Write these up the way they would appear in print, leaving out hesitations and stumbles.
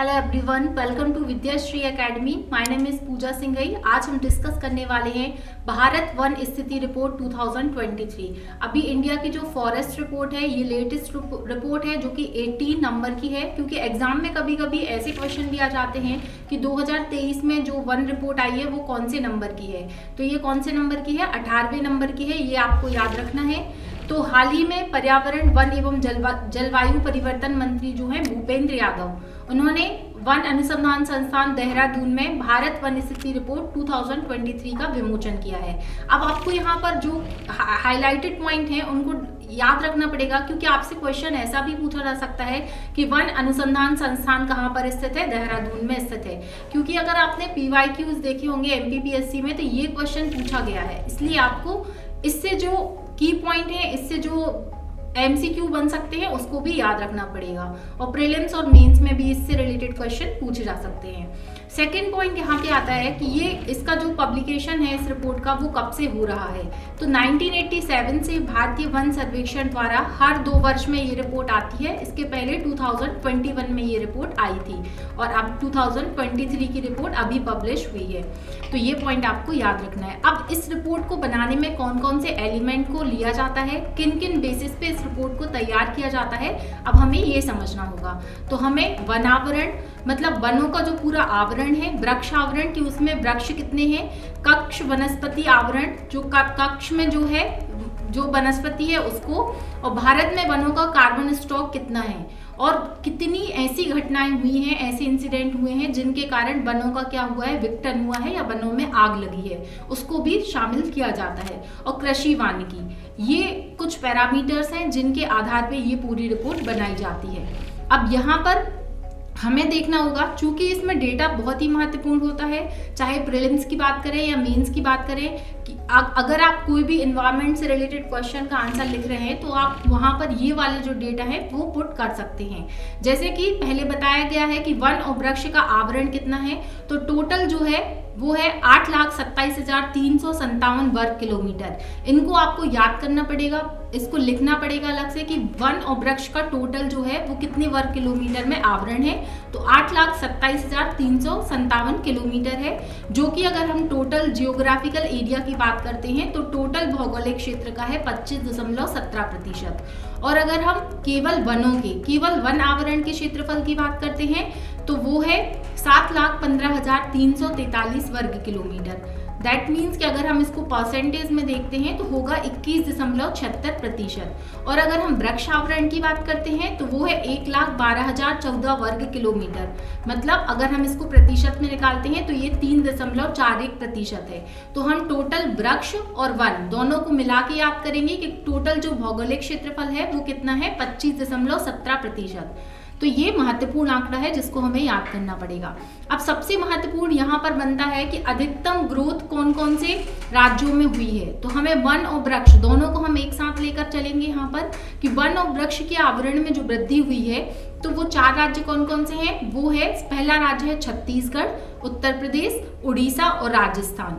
Hello everyone, welcome to Vidyashree academy. My name is Pooja Singhai. आज हम discuss करने वाले हैं भारत वन स्थिति रिपोर्ट 2023। अभी इंडिया की जो फॉरेस्ट रिपोर्ट है ये लेटेस्ट रिपोर्ट है जो कि 18 नंबर की है, क्योंकि एग्जाम में कभी कभी ऐसे क्वेश्चन भी आ जाते हैं कि 2023 में जो वन रिपोर्ट आई है वो कौन से नंबर की है। तो ये कौन से नंबर की है? 18वें नंबर की है, ये आपको याद रखना है। तो हाल ही में पर्यावरण, वन एवं जलवायु परिवर्तन मंत्री जो हैं भूपेंद्र यादव, उन्होंने वन अनुसंधान संस्थान देहरादून में भारत वन स्थिति रिपोर्ट 2023 का विमोचन किया है। अब आपको यहाँ पर जो हाईलाइटेड पॉइंट हैं उनको याद रखना पड़ेगा, क्योंकि आपसे क्वेश्चन ऐसा भी पूछा जा सकता है कि वन अनुसंधान संस्थान कहाँ पर स्थित है? देहरादून में स्थित है। क्योंकि अगर आपने PYQs देखे होंगे MPPSC में तो ये क्वेश्चन पूछा गया है, इसलिए आपको इससे जो की पॉइंट है, इससे जो MCQ बन सकते हैं उसको भी याद रखना पड़ेगा, और प्रीलिम्स और मेंस में भी इससे रिलेटेड क्वेश्चन पूछे जा सकते हैं। सेकेंड पॉइंट यहाँ पे आता है कि ये इसका जो पब्लिकेशन है इस रिपोर्ट का वो कब से हो रहा है। तो 1987 से भारतीय वन सर्वेक्षण द्वारा हर 2 वर्ष में ये रिपोर्ट आती है। इसके पहले 2021 में ये रिपोर्ट आई थी और अब 2023 की रिपोर्ट अभी पब्लिश हुई है। तो ये पॉइंट आपको याद रखना है। अब इस रिपोर्ट को बनाने में कौन कौन से एलिमेंट को लिया जाता है, किन किन बेसिस पे इस रिपोर्ट को तैयार किया जाता है, अब हमें ये समझना होगा। तो हमें वनावरण मतलब वनों का जो पूरा आवरण है, वृक्ष आवरण कि उसमें वृक्ष कितने हैं, कक्ष वनस्पति आवरण जो कक्ष में जो है जो वनस्पति है उसको, और भारत में वनों का कार्बन स्टॉक कितना है, और कितनी ऐसी घटनाएं हुई हैं, ऐसे इंसिडेंट हुए हैं जिनके कारण वनों का क्या हुआ है, विघटन हुआ है या वनों में आग लगी है, उसको भी शामिल किया जाता है। और कृषि वानिकी, ये कुछ पैरामीटर्स हैं जिनके आधार पे ये पूरी रिपोर्ट बनाई जाती है। अब यहाँ पर हमें देखना होगा, चूंकि इसमें डेटा बहुत ही महत्वपूर्ण होता है, चाहे प्रीलिम्स की बात करें या मेंस की बात करें, कि अगर आप कोई भी एनवायरनमेंट से रिलेटेड क्वेश्चन का आंसर लिख रहे हैं तो आप वहां पर ये वाले जो डेटा है वो पुट कर सकते हैं। जैसे कि पहले बताया गया है कि वन और वृक्ष का आवरण कितना है, तो टोटल जो है वो है 8,27,357 वर्ग किलोमीटर। इनको आपको याद करना पड़ेगा, इसको लिखना पड़ेगा अलग से कि वन और वृक्ष का टोटल जो है वो कितने वर्ग किलोमीटर में आवरण है। तो 8,27,357 किलोमीटर है, जो कि अगर हम टोटल जियोग्राफिकल एरिया की बात करते हैं तो टोटल भौगोलिक क्षेत्र का है 25.17%। और अगर हम केवल वनों के, केवल वन आवरण के क्षेत्रफल की बात करते हैं तो वो है 7,15,343 वर्ग किलोमीटर। दैट मीन्स कि अगर हम इसको परसेंटेज में देखते हैं तो होगा 21.76%। और अगर हम वृक्ष आवरण की बात करते हैं तो वो है 1,12,014 वर्ग किलोमीटर। मतलब अगर हम इसको प्रतिशत में निकालते हैं तो ये 3.41% है। तो हम टोटल वृक्ष और वन दोनों को मिला के याद करेंगे कि टोटल जो भौगोलिक क्षेत्रफल है वो कितना है, 25.17%। तो ये महत्वपूर्ण आंकड़ा है जिसको हमें याद करना पड़ेगा। अब सबसे महत्वपूर्ण यहाँ पर बनता है कि अधिकतम ग्रोथ कौन कौन से राज्यों में हुई है। तो हमें वन और वृक्ष दोनों को हम एक साथ लेकर चलेंगे यहाँ पर कि वन और वृक्ष के आवरण में जो वृद्धि हुई है तो वो 4 राज्य कौन कौन से हैं। वो है, पहला राज्य है छत्तीसगढ़, उत्तर प्रदेश, उड़ीसा और राजस्थान।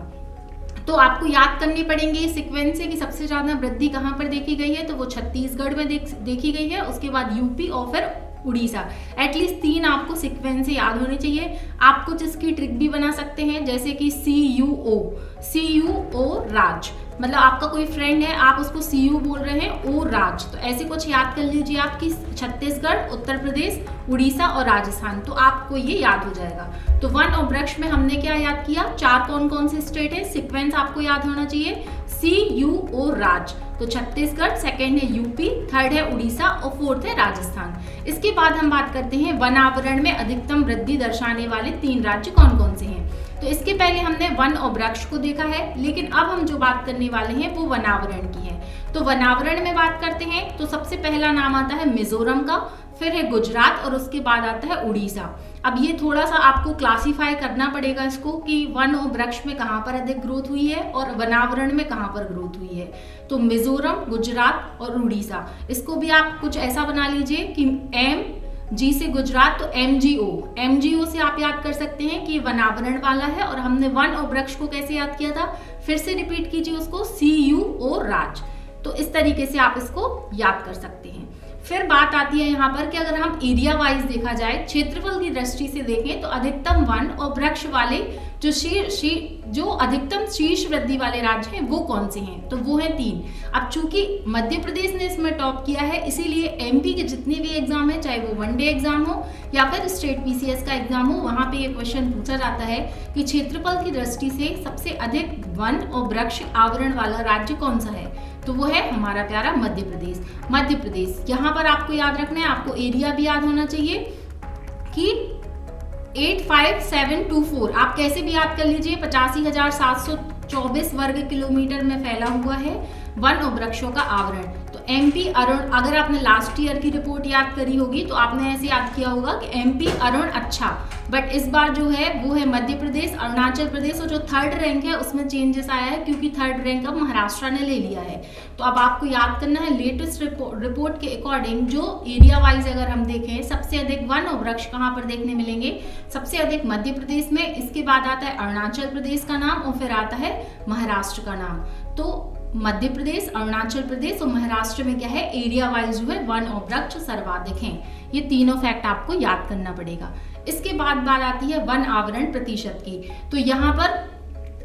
तो आपको याद करनी पड़ेंगे सीक्वेंस से कि सबसे ज्यादा वृद्धि कहाँ पर देखी गई है, तो वो छत्तीसगढ़ में देखी गई है, उसके बाद यूपी और फिर उड़ीसा। एटलीस्ट 3 आपको सीक्वेंस से याद होने चाहिए। आप कुछ इसकी ट्रिक भी बना सकते हैं, जैसे कि CUO राज, मतलब आपका कोई फ्रेंड है, आप उसको CU बोल रहे हैं, ओ राज, तो ऐसे कुछ याद कर लीजिए आप कि छत्तीसगढ़, उत्तर प्रदेश, उड़ीसा और राजस्थान, तो आपको ये याद हो जाएगा। तो वन और वृक्ष में हमने क्या याद किया, 4 कौन कौन से स्टेट है, सीक्वेंस आपको याद होना चाहिए, CUO राज, तो छत्तीसगढ़, सेकेंड है यूपी, थर्ड है उड़ीसा और फोर्थ है राजस्थान। इसके बाद हम बात करते हैं वनावरण में अधिकतम वृद्धि दर्शाने वाले 3 राज्य कौन कौन से हैं। तो इसके पहले हमने वन और वृक्ष को देखा है, लेकिन अब हम जो बात करने वाले हैं वो वनावरण की है। तो वनावरण में बात करते हैं तो सबसे पहला नाम आता है मिजोरम का, फिर है गुजरात और उसके बाद आता है उड़ीसा। अब ये थोड़ा सा आपको क्लासिफाई करना पड़ेगा इसको कि वन और वृक्ष में कहाँ पर अधिक ग्रोथ हुई है और वनावरण में कहाँ पर ग्रोथ हुई है। तो मिजोरम, गुजरात और उड़ीसा, इसको भी आप कुछ ऐसा बना लीजिए कि MG से गुजरात तो MGO से आप याद कर सकते हैं कि वनावरण वाला है, और हमने वन और वृक्ष को कैसे याद किया था, फिर से रिपीट कीजिए उसको, CUO राज। तो इस तरीके से आप इसको याद कर सकते हैं। फिर बात आती है यहाँ पर कि अगर हम एरिया वाइज देखा जाए, क्षेत्रफल की दृष्टि से देखें तो अधिकतम वन और वृक्ष वाले जो अधिकतम शीर्ष वृद्धि वाले राज्य हैं वो कौन से हैं, तो वो हैं 3। अब चूंकि मध्य प्रदेश ने इसमें टॉप किया है, इसीलिए एमपी के जितने भी एग्जाम है, चाहे वो वनडे एग्जाम हो या फिर स्टेट पीसीएस का एग्जाम हो, वहां पे ये क्वेश्चन पूछा जाता है कि क्षेत्रफल की दृष्टि से सबसे अधिक वन और वृक्ष आवरण वाला राज्य कौन सा है, तो वो है हमारा प्यारा मध्य प्रदेश। मध्य प्रदेश, यहाँ पर आपको याद रखना है, आपको एरिया भी याद होना चाहिए कि 85724, आप कैसे भी याद कर लीजिए, 85,724 वर्ग किलोमीटर में फैला हुआ है वन और वृक्षों का आवरण। तो एमपी अरुण, अगर आपने लास्ट ईयर की रिपोर्ट याद करी होगी तो आपने ऐसे याद किया होगा कि एमपी अरुण अच्छा, बट इस बार जो है वो है मध्य प्रदेश, अरुणाचल प्रदेश, और जो थर्ड रैंक है उसमें चेंजेस आया है क्योंकि थर्ड रैंक अब महाराष्ट्र ने ले लिया है। तो अब आपको याद करना है, लेटेस्ट रिपोर्ट के अकॉर्डिंग जो एरिया वाइज अगर हम देखें, सबसे अधिक वन और वृक्ष कहाँ पर देखने मिलेंगे, सबसे अधिक मध्य प्रदेश में, इसके बाद आता है अरुणाचल प्रदेश का नाम और फिर आता है महाराष्ट्र का नाम। तो मध्य प्रदेश, अरुणाचल प्रदेश और महाराष्ट्र में क्या है, एरिया वाइज जो है वन और वृक्ष सर्वाधिक हैं। ये तीनों फैक्ट आपको याद करना पड़ेगा। इसके बाद बात आती है वन आवरण प्रतिशत की। तो यहाँ पर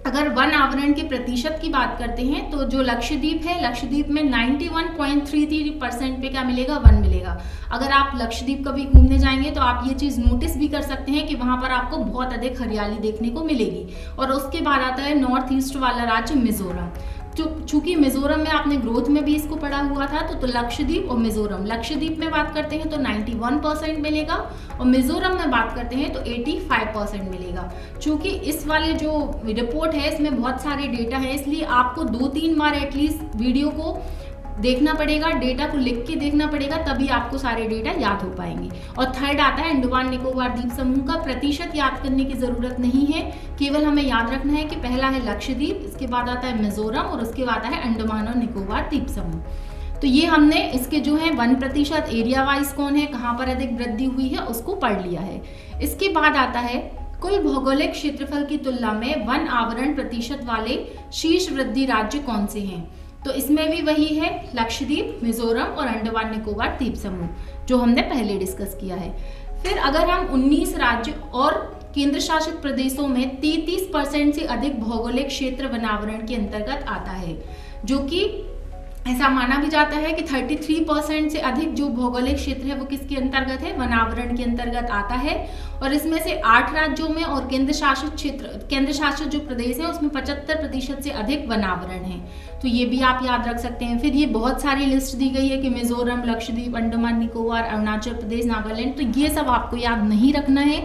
अगर वन आवरण के प्रतिशत की बात करते हैं तो जो लक्षद्वीप है, लक्षद्वीप में 91.33% पे क्या मिलेगा, वन मिलेगा। अगर आप लक्षद्वीप कभी घूमने जाएंगे तो आप ये चीज़ नोटिस भी कर सकते हैं कि वहाँ पर आपको बहुत अधिक हरियाली देखने को मिलेगी। और उसके बाद आता है नॉर्थ ईस्ट वाला राज्य मिजोरम। चूंकि मिजोरम में आपने ग्रोथ में भी इसको पढ़ा हुआ था, तो लक्षद्वीप और मिजोरम, लक्षद्वीप में बात करते हैं तो 91% मिलेगा और मिजोरम में बात करते हैं तो 85% मिलेगा। चूंकि इस वाले जो रिपोर्ट है इसमें बहुत सारे डेटा है, इसलिए आपको 2-3 बार एटलीस्ट वीडियो को देखना पड़ेगा, डेटा को लिख के देखना पड़ेगा, तभी आपको सारे डेटा याद हो पाएंगे। और थर्ड आता है अंडमान निकोबार द्वीप समूह का। प्रतिशत याद करने की जरूरत नहीं है, केवल हमें याद रखना है कि पहला है लक्षद्वीप, इसके बाद आता है मिजोरम और उसके बाद आता है अंडमान और निकोबार द्वीप समूह। तो ये हमने इसके जो है 1% एरिया वाइज कौन है, कहाँ पर अधिक वृद्धि हुई है, उसको पढ़ लिया है। इसके बाद आता है कुल भौगोलिक क्षेत्रफल की तुलना में वन आवरण प्रतिशत वाले शीर्ष वृद्धि राज्य कौन से हैं। तो इसमें भी वही है, लक्षद्वीप, मिजोरम और अंडमान निकोबार द्वीप समूह, जो हमने पहले डिस्कस किया है। फिर अगर हम 19 राज्य और केंद्र शासित प्रदेशों में 33% से अधिक भौगोलिक क्षेत्र वनावरण के अंतर्गत आता है, जो कि ऐसा माना भी जाता है कि 33% से अधिक जो भौगोलिक क्षेत्र है वो किसके अंतर्गत है, वनावरण के अंतर्गत आता है। और इसमें से 8 राज्यों में और केंद्र शासित जो प्रदेश है उसमें 75% से अधिक वनावरण है। तो ये भी आप याद रख सकते हैं। फिर ये बहुत सारी लिस्ट दी गई है कि मिजोरम, लक्षद्वीप, अंडमान निकोबार, अरुणाचल प्रदेश, नागालैंड, तो ये सब आपको याद नहीं रखना है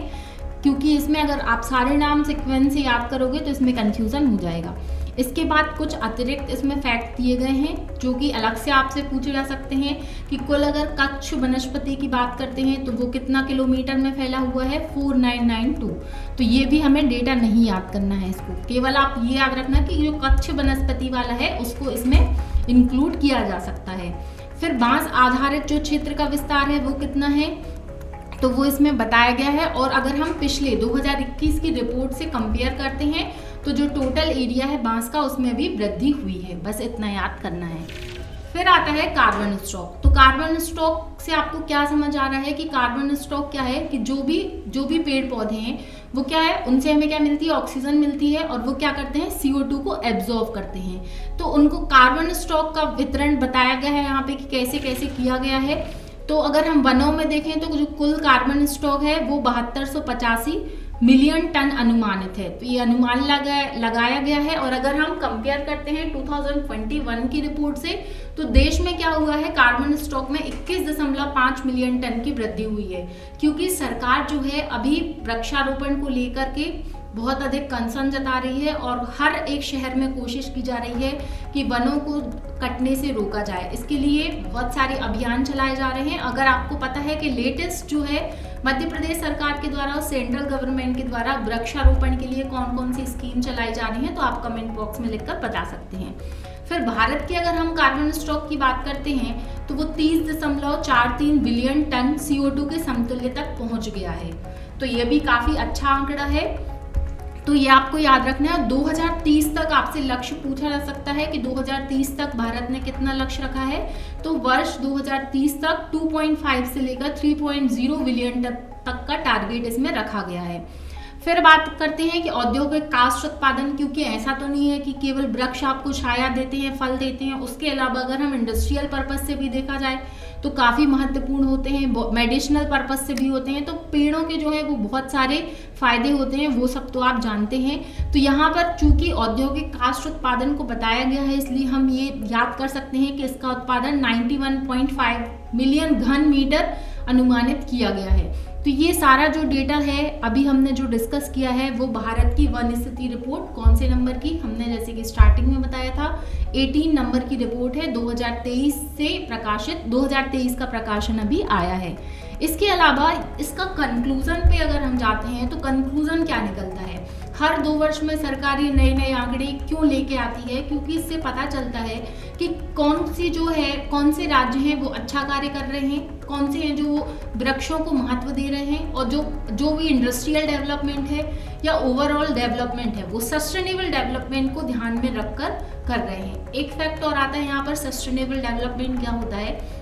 क्योंकि इसमें अगर आप सारे नाम सीक्वेंस से याद करोगे तो इसमें कंफ्यूजन हो जाएगा। इसके बाद कुछ अतिरिक्त इसमें फैक्ट दिए गए हैं जो कि अलग से आपसे पूछे जा सकते हैं कि कुल अगर कच्छ वनस्पति की बात करते हैं तो वो कितना किलोमीटर में फैला हुआ है, 4992। तो ये भी हमें डेटा नहीं याद करना है, इसको केवल आप ये याद रखना कि जो कच्छ वनस्पति वाला है उसको इसमें इंक्लूड किया जा सकता है। फिर बांस आधारित जो क्षेत्र का विस्तार है वो कितना है, तो वो इसमें बताया गया है। और अगर हम पिछले 2021 की रिपोर्ट से कंपेयर करते हैं तो जो टोटल एरिया है बांस का उसमें भी वृद्धि हुई है, बस इतना याद करना है। फिर आता है कार्बन स्टॉक। तो कार्बन स्टॉक से आपको क्या समझ आ रहा है कि कार्बन स्टॉक क्या है कि जो भी पेड़ पौधे हैं वो क्या है, उनसे हमें क्या मिलती है, ऑक्सीजन मिलती है और वो क्या करते हैं, CO2 को एब्जॉर्ब करते हैं। तो उनको कार्बन स्टॉक का वितरण बताया गया है यहाँ पे कि कैसे कैसे किया गया है। तो अगर हम वनों में देखें तो जो कुल कार्बन स्टॉक है वो 7285 मिलियन टन अनुमानित है। तो ये अनुमान लगाया गया है। और अगर हम कंपेयर करते हैं 2021 की रिपोर्ट से तो देश में क्या हुआ है, कार्बन स्टॉक में 21.5 मिलियन टन की वृद्धि हुई है, क्योंकि सरकार जो है अभी वृक्षारोपण को लेकर के बहुत अधिक कंसर्न जता रही है और हर एक शहर में कोशिश की जा रही है कि वनों को कटने से रोका जाए। इसके लिए बहुत सारे अभियान चलाए जा रहे हैं। अगर आपको पता है कि लेटेस्ट जो है मध्य प्रदेश सरकार के द्वारा और सेंट्रल गवर्नमेंट के द्वारा वृक्षारोपण के लिए कौन कौन सी स्कीम चलाई जा रही है तो आप कमेंट बॉक्स में लिखकर बता सकते हैं। फिर भारत की अगर हम कार्बन स्टॉक की बात करते हैं तो वो 30.43 बिलियन टन CO2 के समतुल्य तक पहुंच गया है। तो ये भी काफी अच्छा आंकड़ा है। तो ये आपको याद रखना है। 2030 तक आपसे लक्ष्य पूछा जा सकता है कि 2030 तक भारत ने कितना लक्ष्य रखा है। तो वर्ष 2030 तक 2.5 से लेकर 3.0 बिलियन तक का टारगेट इसमें रखा गया है। फिर बात करते हैं कि औद्योगिक काष्ठ उत्पादन, क्योंकि ऐसा तो नहीं है कि केवल वृक्ष आपको छाया देते हैं, फल देते हैं, उसके अलावा अगर हम इंडस्ट्रियल पर्पस से भी देखा जाए तो काफ़ी महत्वपूर्ण होते हैं, मेडिसिनल पर्पस से भी होते हैं। तो पेड़ों के जो है वो बहुत सारे फायदे होते हैं, वो सब तो आप जानते हैं। तो यहाँ पर चूंकि औद्योगिक काष्ठ उत्पादन को बताया गया है, इसलिए हम ये याद कर सकते हैं कि इसका उत्पादन 91.5 मिलियन घन मीटर अनुमानित किया गया है। तो ये सारा जो डेटा है अभी हमने जो डिस्कस किया है वो भारत की वन स्थिति रिपोर्ट कौन से नंबर की, हमने जैसे कि स्टार्टिंग में बताया था 18 नंबर की रिपोर्ट है, 2023 से प्रकाशित, 2023 का प्रकाशन अभी आया है। इसके अलावा इसका कंक्लूजन पे अगर हम जाते हैं तो कंक्लूजन क्या निकलता है, हर 2 वर्ष में सरकारी नए नए आंकड़े क्यों लेके आती है, क्योंकि इससे पता चलता है कि कौन से राज्य हैं वो अच्छा कार्य कर रहे हैं, कौन से हैं जो वृक्षों को महत्व दे रहे हैं, और जो भी इंडस्ट्रियल डेवलपमेंट है या ओवरऑल डेवलपमेंट है वो सस्टेनेबल डेवलपमेंट को ध्यान में रखकर कर रहे हैं। एक फैक्ट और आता है यहाँ पर, सस्टेनेबल डेवलपमेंट क्या होता है।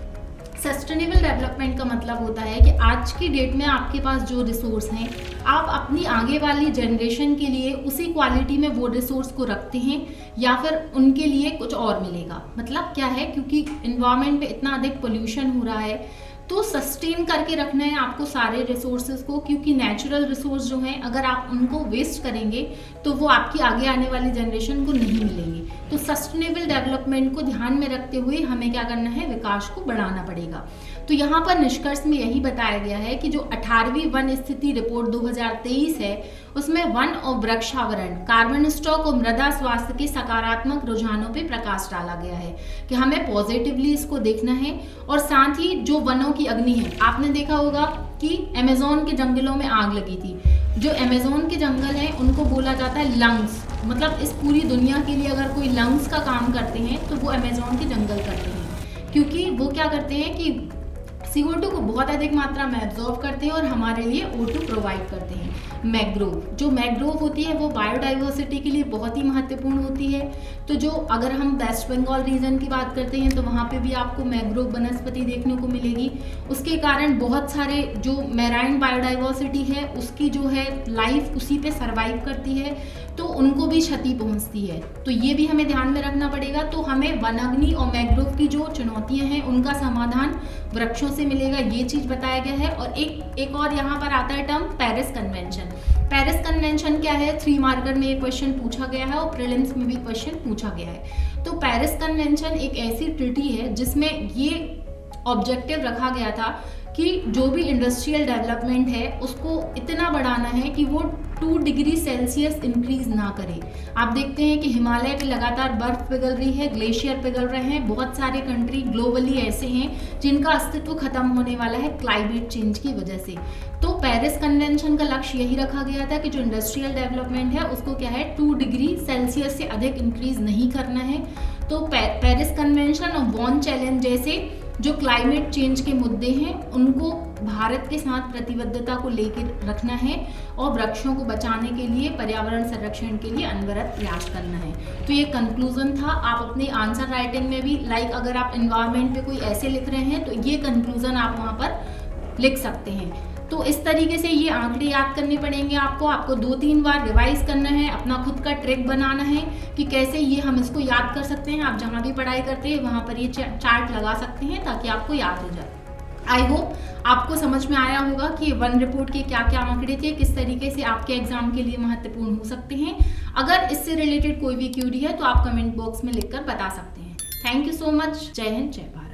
सस्टेनेबल डेवलपमेंट का मतलब होता है कि आज की डेट में आपके पास जो रिसोर्स हैं आप अपनी आगे वाली जनरेशन के लिए उसी क्वालिटी में वो रिसोर्स को रखते हैं या फिर उनके लिए कुछ और मिलेगा। मतलब क्या है, क्योंकि इन्वायरमेंट में इतना अधिक पोल्यूशन हो रहा है तो सस्टेन करके रखना है आपको सारे रिसोर्सेज को, क्योंकि नेचुरल रिसोर्स जो हैं अगर आप उनको वेस्ट करेंगे तो वो आपकी आगे आने वाली जनरेशन को नहीं मिलेंगे। तो सस्टेनेबल डेवलपमेंट को ध्यान में रखते हुए हमें क्या करना है, विकास को बढ़ाना पड़ेगा। तो यहाँ पर निष्कर्ष में यही बताया गया है कि जो 18वीं वन स्थिति रिपोर्ट 2023 है उसमें वन और वृक्षावरण, कार्बन स्टॉक और मृदा स्वास्थ्य के सकारात्मक रुझानों पे प्रकाश डाला गया है कि हमें पॉजिटिवली इसको देखना है। और साथ ही जो वनों की अग्नि है, आपने देखा होगा कि अमेज़न के जंगलों में आग लगी थी। जो अमेज़न के जंगल हैं उनको बोला जाता है लंग्स, मतलब इस पूरी दुनिया के लिए अगर कोई लंग्स का काम करते हैं तो वो अमेज़न के जंगल करते हैं, क्योंकि वो क्या करते हैं कि CO2 को बहुत अधिक मात्रा में एब्जॉर्व करते हैं और हमारे लिए O2 प्रोवाइड करते हैं। मैंग्रोव, जो मैंग्रोव होती है वो बायोडाइवर्सिटी के लिए बहुत ही महत्वपूर्ण होती है। तो जो अगर हम वेस्ट बंगाल रीजन की बात करते हैं तो वहाँ पे भी आपको मैंग्रोव वनस्पति देखने को मिलेगी। उसके कारण बहुत सारे जो मैराइन बायोडाइवर्सिटी है उसकी जो है लाइफ उसी पे सर्वाइव करती है, तो उनको भी क्षति पहुंचती है। तो ये भी हमें ध्यान में रखना पड़ेगा। तो हमें वनाग्नि और मैंग्रोव की जो चुनौतियां हैं उनका समाधान वृक्षों से मिलेगा, ये चीज बताया गया है। और एक और यहाँ पर आता है term Paris convention. Paris convention क्या है, 3 मार्कर में ये क्वेश्चन पूछा गया है और प्रीलिम्स में भी क्वेश्चन पूछा गया है। तो पेरिस कन्वेंशन एक ऐसी ट्रीटी है जिसमें ये ऑब्जेक्टिव रखा गया था कि जो भी इंडस्ट्रियल डेवलपमेंट है उसको इतना बढ़ाना है कि वो 2 डिग्री सेल्सियस इंक्रीज ना करे। आप देखते हैं कि हिमालय पे लगातार बर्फ पिघल रही है, ग्लेशियर पिघल रहे हैं, बहुत सारे कंट्री ग्लोबली ऐसे हैं जिनका अस्तित्व खत्म होने वाला है क्लाइमेट चेंज की वजह से। तो पेरिस कन्वेंशन का लक्ष्य यही रखा गया था कि जो इंडस्ट्रियल डेवलपमेंट है उसको क्या है 2 डिग्री सेल्सियस से अधिक इंक्रीज नहीं करना है। तो पेरिस कन्वेंशन और बॉन चैलेंज जैसे जो क्लाइमेट चेंज के मुद्दे हैं उनको भारत के साथ प्रतिबद्धता को लेकर रखना है और वृक्षों को बचाने के लिए, पर्यावरण संरक्षण के लिए अनवरत प्रयास करना है। तो ये कंक्लूजन था। आप अपने आंसर राइटिंग में भी अगर आप एनवायरनमेंट पे कोई ऐसे लिख रहे हैं तो ये कंक्लूजन आप वहाँ पर लिख सकते हैं। तो इस तरीके से ये आंकड़े याद करने पड़ेंगे आपको 2-3 बार रिवाइज करना है, अपना खुद का ट्रिक बनाना है कि कैसे ये हम इसको याद कर सकते हैं। आप जहाँ भी पढ़ाई करते हैं वहाँ पर ये चार्ट लगा सकते हैं ताकि आपको याद हो जाए। आई होप आपको समझ में आया होगा कि वन रिपोर्ट के क्या क्या आंकड़े थे, किस तरीके से आपके एग्जाम के लिए महत्वपूर्ण हो सकते हैं। अगर इससे रिलेटेड कोई भी क्वेरी है तो आप कमेंट बॉक्स में लिखकर बता सकते हैं। Thank you so much. जय हिंद, जय भारत।